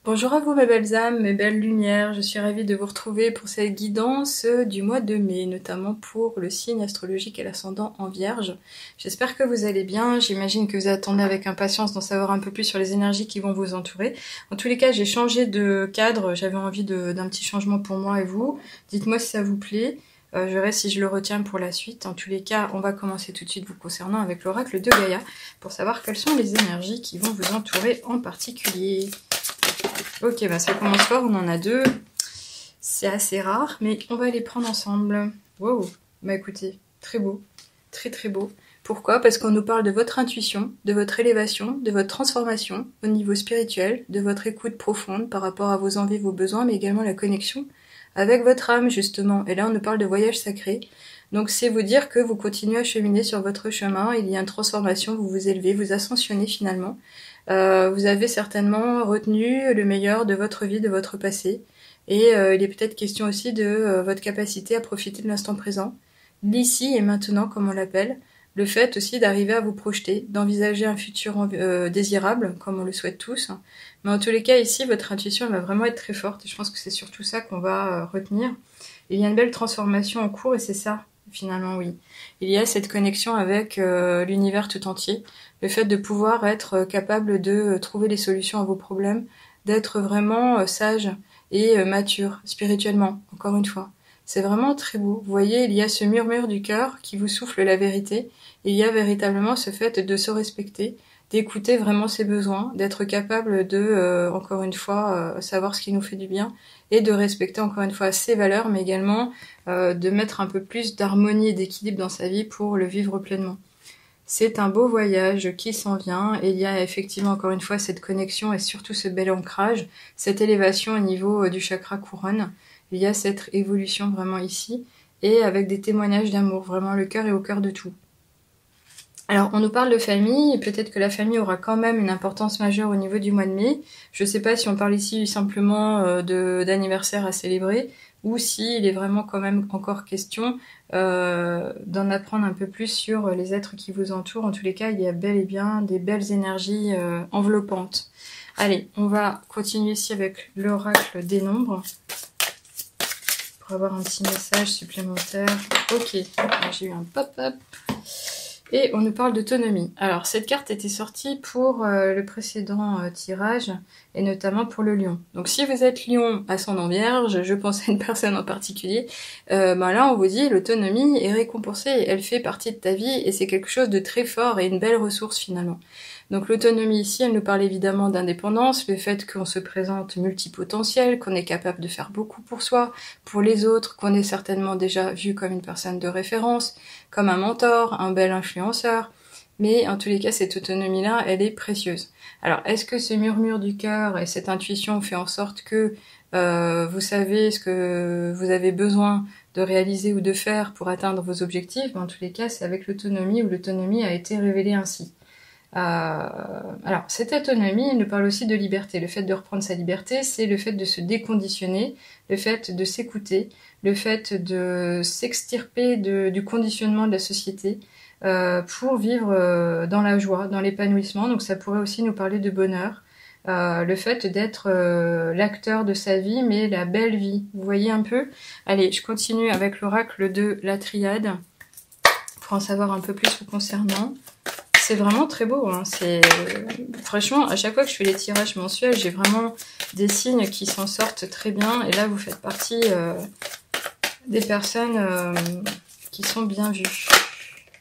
Bonjour à vous mes belles âmes, mes belles lumières, je suis ravie de vous retrouver pour cette guidance du mois de mai, notamment pour le signe astrologique et l'ascendant en Vierge. J'espère que vous allez bien, j'imagine que vous attendez avec impatience d'en savoir un peu plus sur les énergies qui vont vous entourer. En tous les cas, j'ai changé de cadre, j'avais envie d'un petit changement pour moi et vous. Dites-moi si ça vous plaît, je verrai si je le retiens pour la suite. En tous les cas, on va commencer tout de suite vous concernant avec l'oracle de Gaïa pour savoir quelles sont les énergies qui vont vous entourer en particulier. Ok, bah ça commence fort, on en a deux. C'est assez rare, mais on va les prendre ensemble. Wow, bah écoutez, très beau, très très beau. Pourquoi? Parce qu'on nous parle de votre intuition, de votre élévation, de votre transformation au niveau spirituel, de votre écoute profonde par rapport à vos envies, vos besoins, mais également la connexion avec votre âme justement. Et là, on nous parle de voyage sacré. Donc c'est vous dire que vous continuez à cheminer sur votre chemin, il y a une transformation, vous vous élevez, vous ascensionnez finalement. Vous avez certainement retenu le meilleur de votre vie, de votre passé. Et il est peut-être question aussi de votre capacité à profiter de l'instant présent, l'ici et maintenant comme on l'appelle. Le fait aussi d'arriver à vous projeter, d'envisager un futur désirable, comme on le souhaite tous. Mais en tous les cas, ici, votre intuition elle va vraiment être très forte. Et je pense que c'est surtout ça qu'on va retenir. Il y a une belle transformation en cours et c'est ça, finalement, oui. Il y a cette connexion avec l'univers tout entier. Le fait de pouvoir être capable de trouver les solutions à vos problèmes, d'être vraiment sage et mature, spirituellement, encore une fois. C'est vraiment très beau. Vous voyez, il y a ce murmure du cœur qui vous souffle la vérité. Il y a véritablement ce fait de se respecter, d'écouter vraiment ses besoins, d'être capable de, encore une fois, savoir ce qui nous fait du bien et de respecter encore une fois ses valeurs, mais également de mettre un peu plus d'harmonie et d'équilibre dans sa vie pour le vivre pleinement. C'est un beau voyage qui s'en vient et il y a effectivement encore une fois cette connexion et surtout ce bel ancrage, cette élévation au niveau du chakra couronne. Il y a cette évolution vraiment ici et avec des témoignages d'amour. Vraiment, le cœur est au cœur de tout. Alors, on nous parle de famille, et peut-être que la famille aura quand même une importance majeure au niveau du mois de mai. Je ne sais pas si on parle ici simplement d'anniversaire à célébrer, ou s'il est vraiment quand même encore question d'en apprendre un peu plus sur les êtres qui vous entourent. En tous les cas, il y a bel et bien des belles énergies enveloppantes. Allez, on va continuer ici avec l'oracle des nombres, pour avoir un petit message supplémentaire. Ok, j'ai eu un pop-up. Et on nous parle d'autonomie. Alors, cette carte était sortie pour le précédent tirage, et notamment pour le lion. Donc, si vous êtes lion, ascendant vierge, je pense à une personne en particulier, là, on vous dit, l'autonomie est récompensée, elle fait partie de ta vie, et c'est quelque chose de très fort et une belle ressource, finalement. Donc, l'autonomie ici, elle nous parle évidemment d'indépendance, le fait qu'on se présente multipotentiel, qu'on est capable de faire beaucoup pour soi, pour les autres, qu'on est certainement déjà vu comme une personne de référence, comme un mentor, un bel influenceur, mais en tous les cas, cette autonomie-là, elle est précieuse. Alors, est-ce que ce murmure du cœur et cette intuition fait en sorte que vous savez ce que vous avez besoin de réaliser ou de faire pour atteindre vos objectifs? En tous les cas, c'est avec l'autonomie où l'autonomie a été révélée ainsi. Alors, cette autonomie, elle nous parle aussi de liberté. Le fait de reprendre sa liberté, c'est le fait de se déconditionner, le fait de s'écouter, le fait de s'extirper du conditionnement de la société pour vivre dans la joie, dans l'épanouissement. Donc ça pourrait aussi nous parler de bonheur. Le fait d'être l'acteur de sa vie, mais la belle vie. Vous voyez un peu? Allez, je continue avec l'oracle de la triade pour en savoir un peu plus vous concernant. C'est vraiment très beau, hein. Franchement, à chaque fois que je fais les tirages mensuels, j'ai vraiment des signes qui s'en sortent très bien. Et là, vous faites partie des personnes qui sont bien vues,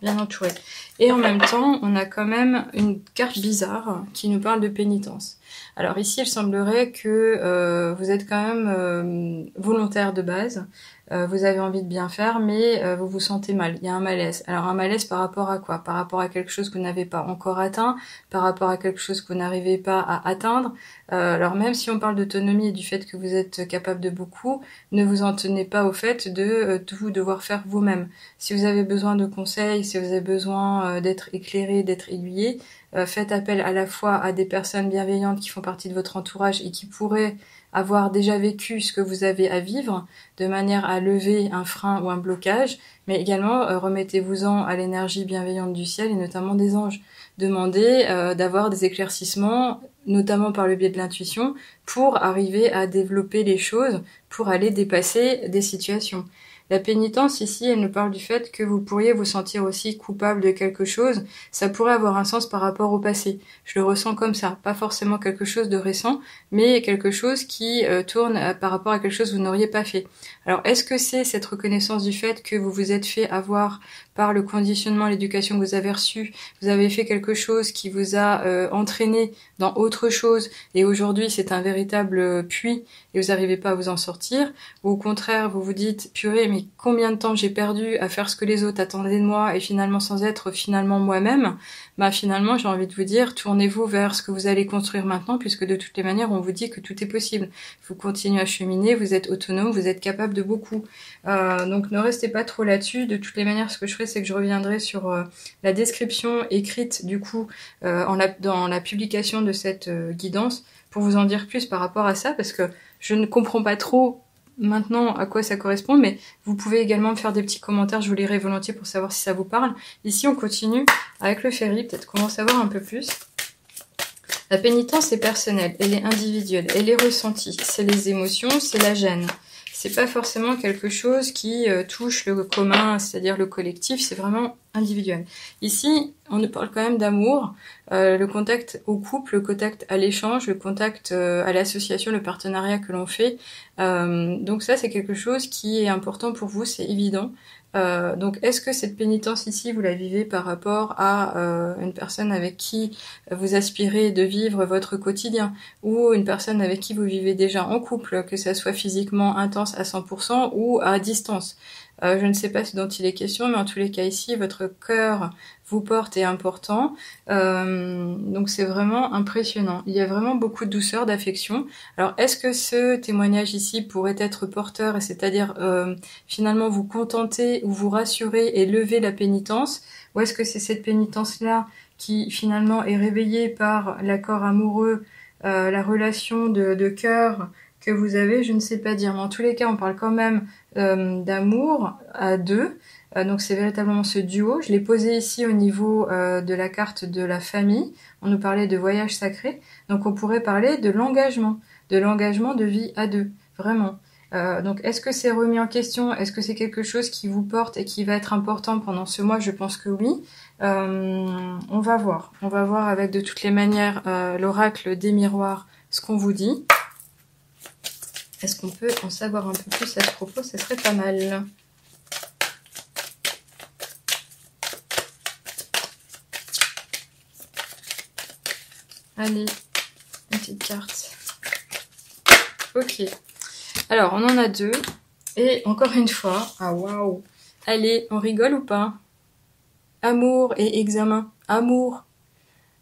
bien entourées. Et en même temps, on a quand même une carte bizarre qui nous parle de pénitence. Alors ici, il semblerait que vous êtes quand même volontaire de base. Vous avez envie de bien faire, mais vous vous sentez mal. Il y a un malaise. Alors un malaise par rapport à quoi? Par rapport à quelque chose que vous n'avez pas encore atteint, par rapport à quelque chose que vous n'arrivez pas à atteindre. Alors même si on parle d'autonomie et du fait que vous êtes capable de beaucoup, ne vous en tenez pas au fait de tout devoir faire vous-même. Si vous avez besoin de conseils, si vous avez besoin d'être éclairé, d'être aiguillé, faites appel à la fois à des personnes bienveillantes qui font partie de votre entourage et qui pourraient avoir déjà vécu ce que vous avez à vivre, de manière à lever un frein ou un blocage, mais également remettez-vous-en à l'énergie bienveillante du ciel et notamment des anges. Demandez d'avoir des éclaircissements notamment par le biais de l'intuition, pour arriver à développer les choses, pour aller dépasser des situations. La pénitence ici, elle nous parle du fait que vous pourriez vous sentir aussi coupable de quelque chose. Ça pourrait avoir un sens par rapport au passé. Je le ressens comme ça. Pas forcément quelque chose de récent, mais quelque chose qui tourne par rapport à quelque chose que vous n'auriez pas fait. Alors, est-ce que c'est cette reconnaissance du fait que vous vous êtes fait avoir par le conditionnement, l'éducation que vous avez reçue, vous avez fait quelque chose qui vous a entraîné dans autre chose, et aujourd'hui c'est un véritable puits, et vous n'arrivez pas à vous en sortir, ou au contraire vous vous dites, purée, mais combien de temps j'ai perdu à faire ce que les autres attendaient de moi, et finalement sans être finalement moi-même, bah finalement j'ai envie de vous dire, tournez-vous vers ce que vous allez construire maintenant, puisque de toutes les manières on vous dit que tout est possible. Vous continuez à cheminer, vous êtes autonome, vous êtes capable de beaucoup. Donc ne restez pas trop là-dessus. De toutes les manières, ce que je ferai, c'est que je reviendrai sur la description écrite du coup dans la publication de cette guidance pour vous en dire plus par rapport à ça, parce que je ne comprends pas trop maintenant à quoi ça correspond, mais vous pouvez également me faire des petits commentaires, je vous lirai volontiers pour savoir si ça vous parle. Ici on continue avec le ferry, peut-être qu'on va en savoir un peu plus. La pénitence est personnelle, elle est individuelle, elle est ressentie, c'est les émotions, c'est la gêne. C'est pas forcément quelque chose qui touche le commun, c'est-à-dire le collectif, c'est vraiment individuel. Ici, on nous parle quand même d'amour, le contact au couple, le contact à l'échange, le contact à l'association, le partenariat que l'on fait. Donc ça, c'est quelque chose qui est important pour vous, c'est évident. Donc est-ce que cette pénitence ici, vous la vivez par rapport à une personne avec qui vous aspirez de vivre votre quotidien, ou une personne avec qui vous vivez déjà en couple, que ça soit physiquement intense à 100% ou à distance? Je ne sais pas ce dont il est question, mais en tous les cas ici, votre cœur vous porte et est important. Donc c'est vraiment impressionnant. Il y a vraiment beaucoup de douceur, d'affection. Alors est-ce que ce témoignage ici pourrait être porteur, c'est-à-dire finalement vous contenter ou vous rassurer et lever la pénitence, ou est-ce que c'est cette pénitence-là qui finalement est réveillée par l'accord amoureux, la relation de cœur que vous avez? Je ne sais pas dire, mais en tous les cas on parle quand même d'amour à deux, donc c'est véritablement ce duo. Je l'ai posé ici au niveau de la carte de la famille, on nous parlait de voyage sacré, donc on pourrait parler de l'engagement de vie à deux, vraiment. Donc est-ce que c'est remis en question? Est-ce que c'est quelque chose qui vous porte et qui va être important pendant ce mois? Je pense que oui. On va voir avec de toutes les manières l'oracle des miroirs ce qu'on vous dit. Est-ce qu'on peut en savoir un peu plus à ce propos? Ça serait pas mal. Allez, une petite carte. Ok. Alors, on en a deux. Et encore une fois, ah waouh. Allez, on rigole ou pas? Amour et examen. Amour.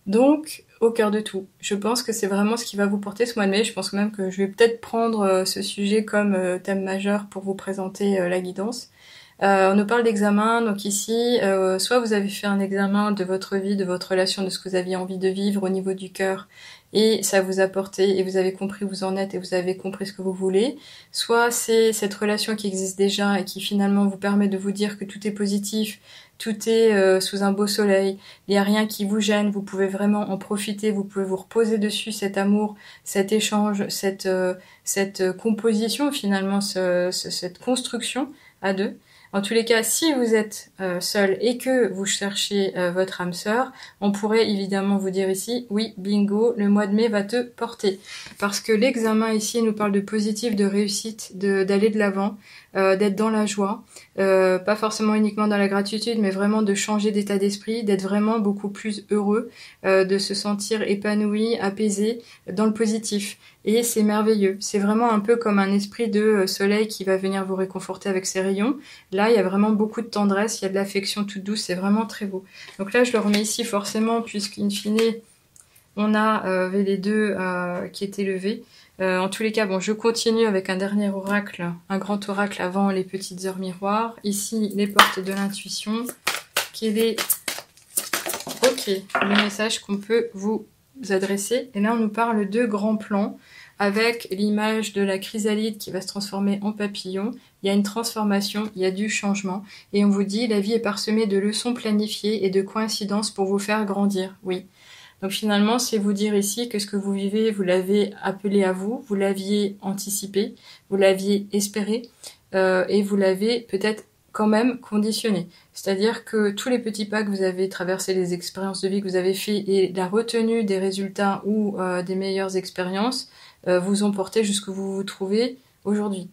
Donc, au cœur de tout. Je pense que c'est vraiment ce qui va vous porter ce mois de mai. Je pense même que je vais peut-être prendre ce sujet comme thème majeur pour vous présenter la guidance. On nous parle d'examen, donc ici, soit vous avez fait un examen de votre vie, de votre relation, de ce que vous aviez envie de vivre au niveau du cœur, et ça vous a porté, et vous avez compris où vous en êtes, et vous avez compris ce que vous voulez, soit c'est cette relation qui existe déjà, et qui finalement vous permet de vous dire que tout est positif, tout est sous un beau soleil, il n'y a rien qui vous gêne, vous pouvez vraiment en profiter, vous pouvez vous reposer dessus, cet amour, cet échange, cette composition finalement, cette construction à deux. En tous les cas, si vous êtes seul et que vous cherchez votre âme sœur, on pourrait évidemment vous dire ici, oui, bingo, le mois de mai va te porter. Parce que l'examen ici nous parle de positif, de réussite, d'aller de l'avant, d'être dans la joie, pas forcément uniquement dans la gratitude, mais vraiment de changer d'état d'esprit, d'être vraiment beaucoup plus heureux, de se sentir épanoui, apaisé, dans le positif. Et c'est merveilleux. C'est vraiment un peu comme un esprit de soleil qui va venir vous réconforter avec ses rayons. Là, il y a vraiment beaucoup de tendresse, il y a de l'affection toute douce, c'est vraiment très beau. Donc là, je le remets ici forcément, puisqu'in fine, on a les deux qui étaient levés. En tous les cas, bon, je continue avec un dernier oracle, un grand oracle avant les petites heures miroirs. Ici, les portes de l'intuition. Quel est, ok, le message qu'on peut vous adresser? Et là, on nous parle de grands plans avec l'image de la chrysalide qui va se transformer en papillon. Il y a une transformation, il y a du changement. Et on vous dit, la vie est parsemée de leçons planifiées et de coïncidences pour vous faire grandir. Oui. Donc finalement, c'est vous dire ici que ce que vous vivez, vous l'avez appelé à vous, vous l'aviez anticipé, vous l'aviez espéré, et vous l'avez peut-être quand même conditionné. C'est-à-dire que tous les petits pas que vous avez traversés, les expériences de vie que vous avez fait et la retenue des résultats ou des meilleures expériences vous ont porté jusqu'où vous vous trouvez aujourd'hui.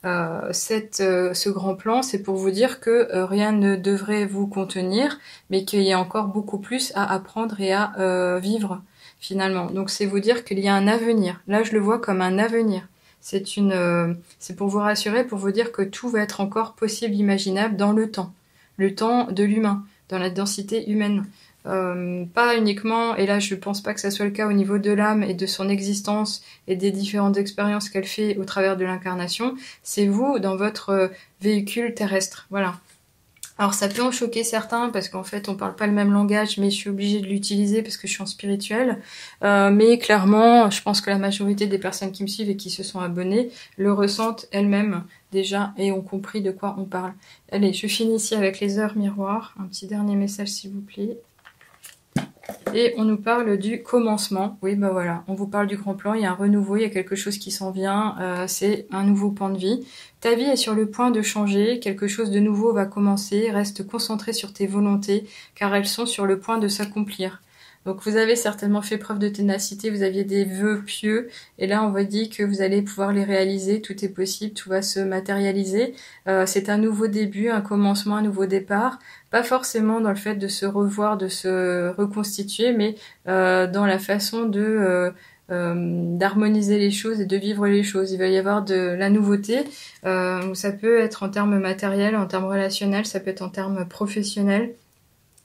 Ce grand plan, c'est pour vous dire que rien ne devrait vous contenir, mais qu'il y a encore beaucoup plus à apprendre et à vivre finalement. Donc c'est vous dire qu'il y a un avenir. Là, je le vois comme un avenir. C'est pour vous rassurer, pour vous dire que tout va être encore possible, imaginable dans le temps de l'humain, dans la densité humaine. Pas uniquement, et là je pense pas que ça soit le cas au niveau de l'âme et de son existence et des différentes expériences qu'elle fait au travers de l'incarnation, c'est vous dans votre véhicule terrestre, voilà. Alors ça peut en choquer certains parce qu'en fait on parle pas le même langage, mais je suis obligée de l'utiliser parce que je suis en spirituel. Mais clairement, je pense que la majorité des personnes qui me suivent et qui se sont abonnées le ressentent elles-mêmes déjà et ont compris de quoi on parle. Allez, je finis ici avec les heures miroirs. Un petit dernier message s'il vous plaît. Et on nous parle du commencement. Oui, bah voilà, on vous parle du grand plan, il y a un renouveau, il y a quelque chose qui s'en vient, c'est un nouveau point de vie. Ta vie est sur le point de changer, quelque chose de nouveau va commencer, reste concentré sur tes volontés, car elles sont sur le point de s'accomplir. Donc vous avez certainement fait preuve de ténacité, vous aviez des vœux pieux, et là on vous dit que vous allez pouvoir les réaliser, tout est possible, tout va se matérialiser. C'est un nouveau début, un commencement, un nouveau départ. Pas forcément dans le fait de se revoir, de se reconstituer, mais dans la façon de d'harmoniser les choses et de vivre les choses. Il va y avoir de la nouveauté. Ça peut être en termes matériels, en termes relationnels, ça peut être en termes professionnels.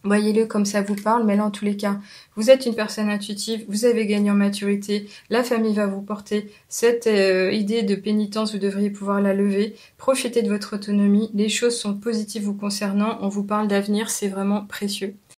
Voyez-le comme ça vous parle, mais là en tous les cas, vous êtes une personne intuitive, vous avez gagné en maturité, la famille va vous porter, cette idée de pénitence, vous devriez pouvoir la lever, profitez de votre autonomie, les choses sont positives vous concernant, on vous parle d'avenir, c'est vraiment précieux.